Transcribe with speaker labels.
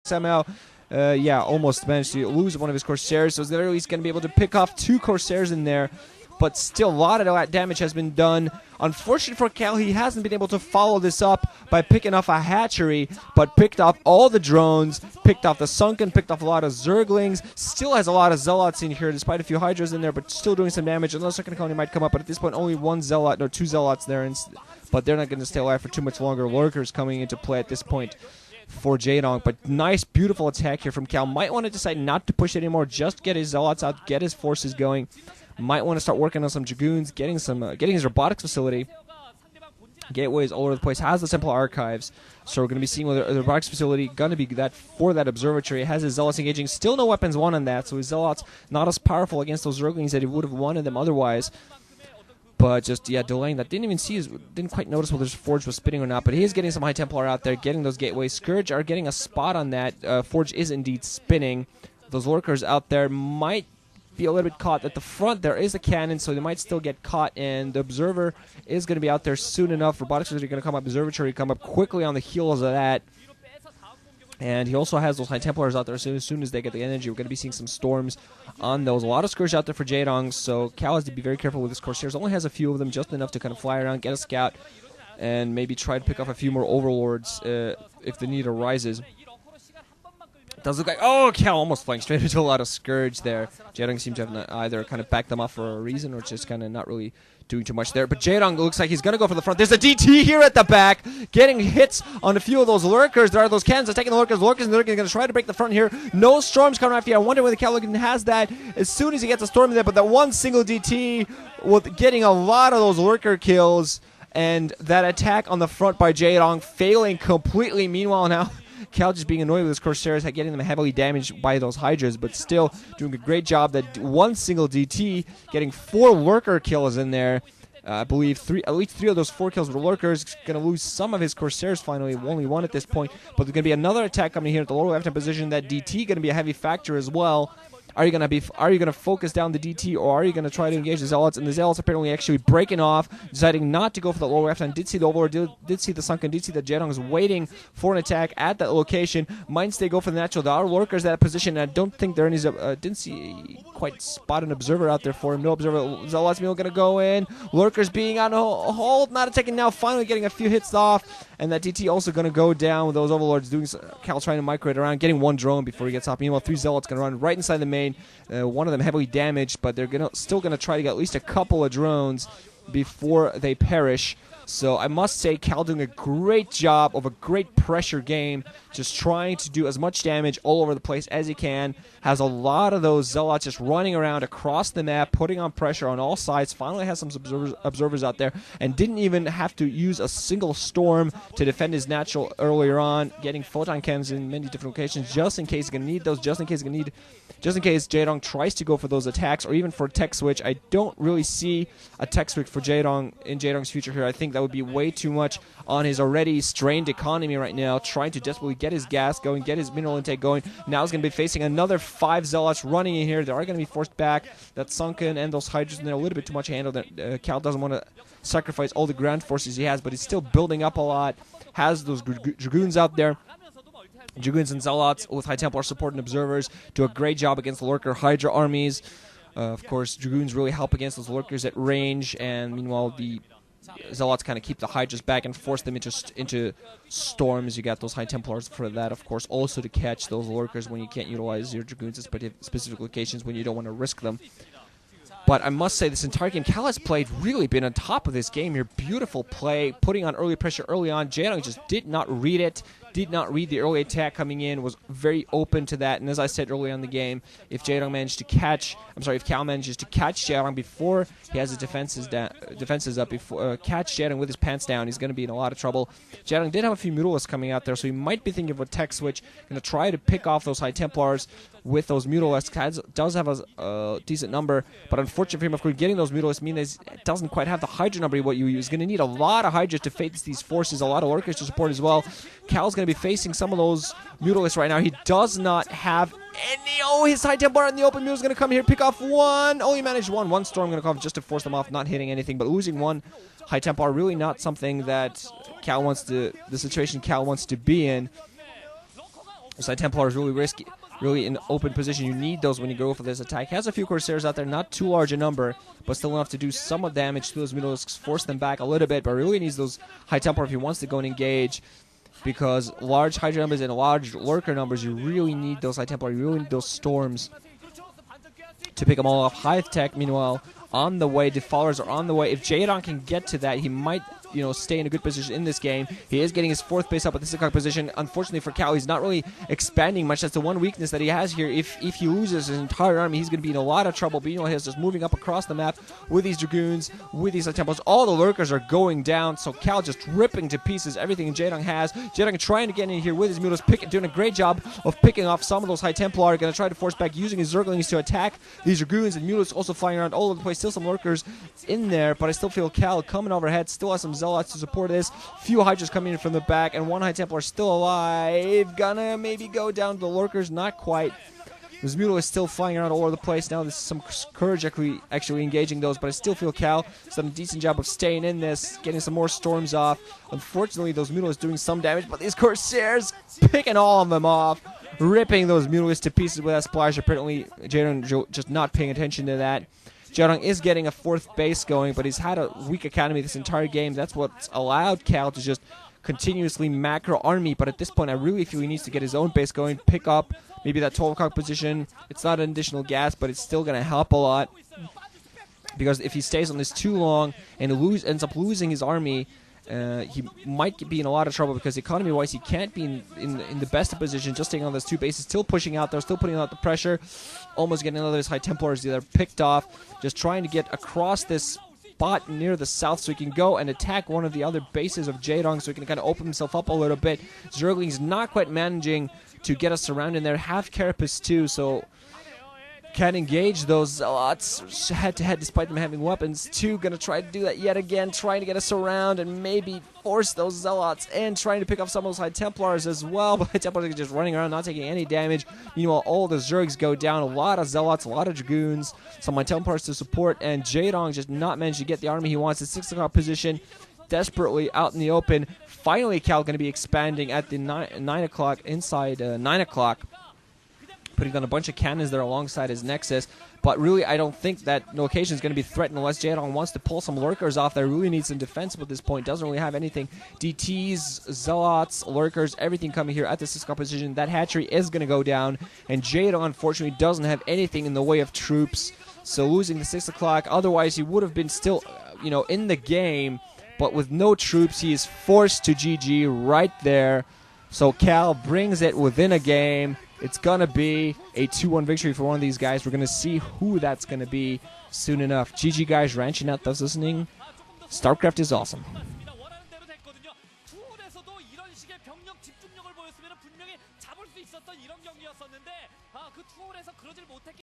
Speaker 1: somehow. Yeah, almost managed to lose one of his Corsairs, so there he's going to be able to pick off 2 Corsairs in there. But still, a lot of damage has been done. Unfortunately for Cal, he hasn't been able to follow this up by picking off a hatchery, but picked off all the drones, picked off the sunken, picked off a lot of zerglings. Still has a lot of zealots in here, despite a few hydras in there, but still doing some damage. Another second colony might come up, but at this point, only 1 zealot, or 2 zealots there, but they're not going to stay alive for too much longer. Lurkers coming into play at this point for Jaedong, but nice, beautiful attack here from Cal. Might want to decide not to push it anymore, just get his zealots out, get his forces going. Might want to start working on some dragoons, getting his robotics facility. Gateways all over the place. Has the Templar archives, so we're going to be seeing whether the robotics facility going to be that for that observatory. It has his zealots engaging. Still no weapons won on that, so his zealots not as powerful against those zerglings that he would have wanted them otherwise. But just, yeah, delaying that. Didn't quite notice whether his Forge was spinning or not, but he is getting some High Templar out there, getting those gateways. Scourge are getting a spot on that. Forge is indeed spinning. Those Lurkers out there might be a little bit caught. At the front, there is a cannon, so they might still get caught, and the Observer is going to be out there soon enough. Robotics are going to come up. Observatory come up quickly on the heels of that. And he also has those High Templars out there. So as soon as they get the energy, we're going to be seeing some storms on those. A lot of Scourge out there for Jaedong, so Cal has to be very careful with his Corsairs. Only has a few of them, just enough to kind of fly around, get a scout, and maybe try to pick off a few more Overlords if the need arises. It does look like, oh, Cal almost flying straight into a lot of Scourge there. Jaedong seems to have either kind of backed them off for a reason or just kind of not really doing too much there. But Jaedong looks like he's going to go for the front. There's a DT here at the back, getting hits on a few of those Lurkers. There are those cannons attacking the Lurkers. Lurkers are going to try to break the front here. No storms coming after you. I wonder whether Cal has that as soon as he gets a storm in there. But that one single DT with getting a lot of those Lurker kills, and that attack on the front by Jaedong failing completely. Meanwhile, now Cal just being annoyed with his Corsairs, getting them heavily damaged by those Hydras, but still doing a great job. That one single DT, getting 4 Lurker kills in there. I believe at least 3 of those 4 kills were Lurkers. Going to lose some of his Corsairs finally, only 1 at this point. But there's going to be another attack coming here at the lower left-hand position. That DT going to be a heavy factor as well. Are you going to focus down the DT, or are you going to try to engage the Zealots? And the Zealots apparently actually breaking off, deciding not to go for the lower left hand. Did see the Overlord, did see the Sunken, did see that Jaedong is waiting for an attack at that location. Might stay go for the natural. There are Lurkers at that position, and I don't think there are any. Didn't see quite spot an Observer out there for him. No Observer. Zealots going to go in. Lurkers being on hold, not attacking now. Finally getting a few hits off, and that DT also going to go down with those Overlords doing. Cal trying to micro it around, getting 1 drone before he gets off. Meanwhile, 3 Zealots going to run right inside the main. One of them heavily damaged, but they're still going to try to get at least a couple of drones before they perish. So I must say, Cal doing a great job of a great pressure game, just trying to do as much damage all over the place as he can. Has a lot of those Zealots just running around across the map, putting on pressure on all sides. Finally has some observers out there, and didn't even have to use a single storm to defend his natural earlier on, getting photon cannons in many different locations, just in case he's going to need those, just in case Jaedong tries to go for those attacks, or even for a tech switch. I don't really see a tech switch for Jaedong in Jaedong's future here. I think that would be way too much on his already strained economy right now, trying to desperately get his gas going, get his mineral intake going. Now he's going to be facing another 5 Zealots running in here. They are going to be forced back. That Sunken and those Hydras in there, a little bit too much handled. Cal doesn't want to sacrifice all the ground forces he has, but he's still building up a lot. Has those Dragoons out there. Dragoons and Zealots with High Templar support and Observers do a great job against the Lurker Hydra armies. Of course, Dragoons really help against those Lurkers at range, and meanwhile the Zealots kind of keep the Hydras back and force them into storms. You got those High Templars for that, of course, also to catch those Lurkers when you can't utilize your Dragoons at specific locations when you don't want to risk them. But I must say, this entire game, Cal has really been on top of this game here. Beautiful play, putting on early pressure early on. Jaedong just did not read it, did not read the early attack coming in, was very open to that. And as I said early on in the game, if Cal manages to catch Jaedong before he has his defenses up, catch Jaedong with his pants down, he's going to be in a lot of trouble. Jaedong did have a few Mutalisks coming out there, so he might be thinking of a tech switch, going to try to pick off those High Templars with those Mutalisks. Does have a decent number, but unfortunately for him, of course, getting those Mutalisks means it doesn't quite have the Hydra number what you use. He's going to need a lot of Hydras to face these forces, a lot of Lurkers to support as well. Cal's going to be facing some of those Mutalisks right now. He does not have any. Oh, his High Templar in the open. Mutalisks going to come here, pick off 1. Oh, he managed 1. 1 storm going to come just to force them off, not hitting anything, but losing 1 High Templar, really not something that the situation Cal wants to be in. Side Templar is really risky, really in open position. You need those when you go for this attack. He has a few Corsairs out there, not too large a number, but still enough to do some damage to those Mutalisks, force them back a little bit, but really needs those High Templar if he wants to go and engage, because large Hydra numbers and large Lurker numbers, you really need those High Templar, you really need those Storms to pick them all off. Hive Tech, meanwhile, on the way. Defallers are on the way. If Jaedong can get to that, he might, stay in a good position in this game. He is getting his 4th base up at the Sucka position. Unfortunately for Cal, he's not really expanding much. That's the one weakness that he has here. If he loses his entire army, he's going to be in a lot of trouble. But he's just moving up across the map with these Dragoons, with these Temples. All the Lurkers are going down, so Cal just ripping to pieces everything Jaedong has. Jaedong trying to get in here with his Mutas, doing a great job of picking off some of those High Templar. Going to try to force back using his Zerglings to attack these Dragoons, and Mutas also flying around all over the place. Still some Lurkers in there, but I still feel Cal coming overhead. Still has some Zealots to support this. Few Hydras coming in from the back, and one High Templar still alive. Gonna maybe go down to the Lurkers, not quite. This Mutal is still flying around all over the place. Now there's some courage actually engaging those, but I still feel Cal has done a decent job of staying in this, getting some more Storms off. Unfortunately, those Mutal is doing some damage, but these Corsairs picking all of them off, ripping those Mutalists to pieces with that splash. Apparently, Jaedong just not paying attention to that. Jaedong is getting a 4th base going, but he's had a weak economy this entire game. That's what's allowed Cal to just continuously macro army, but at this point I really feel he needs to get his own base going, pick up maybe that 12 o'clock position. It's not an additional gas, but it's still going to help a lot, because if he stays on this too long and ends up losing his army, he might be in a lot of trouble, because economy-wise he can't be in the best of position, just staying on those 2 bases, still pushing out there, still putting out the pressure, almost getting another of his High Templars that are picked off, just trying to get across this spot near the south so he can go and attack one of the other bases of Jaedong, so he can kind of open himself up a little bit. Zergling's not quite managing to get us around in there, half Carapace too, so can't engage those Zealots head-to-head despite them having weapons. 2 gonna try to do that yet again, trying to get us around and maybe force those Zealots in, trying to pick off some of those High Templars as well, but High Templars are just running around, not taking any damage. Meanwhile, all the Zergs go down, a lot of Zealots, a lot of Dragoons, some High Templars to support, and Jaedong just not managed to get the army he wants. His 6 o'clock position, desperately out in the open. Finally, Cal going to be expanding at the 9 o'clock, inside 9 o'clock, putting down a bunch of cannons there alongside his Nexus. But really, I don't think that location is going to be threatened unless Jaedong wants to pull some Lurkers off there. Really needs some defense at this point. Doesn't really have anything. DTs, Zealots, Lurkers, everything coming here at the 6 o'clock position. That hatchery is going to go down. And Jaedong, unfortunately, doesn't have anything in the way of troops. So losing the 6 o'clock. Otherwise, he would have been still, in the game. But with no troops, he is forced to GG right there. So Cal brings it within a game. It's going to be a 2-1 victory for one of these guys. We're going to see who that's going to be soon enough. GG, guys. Ranching out those listening. StarCraft is awesome.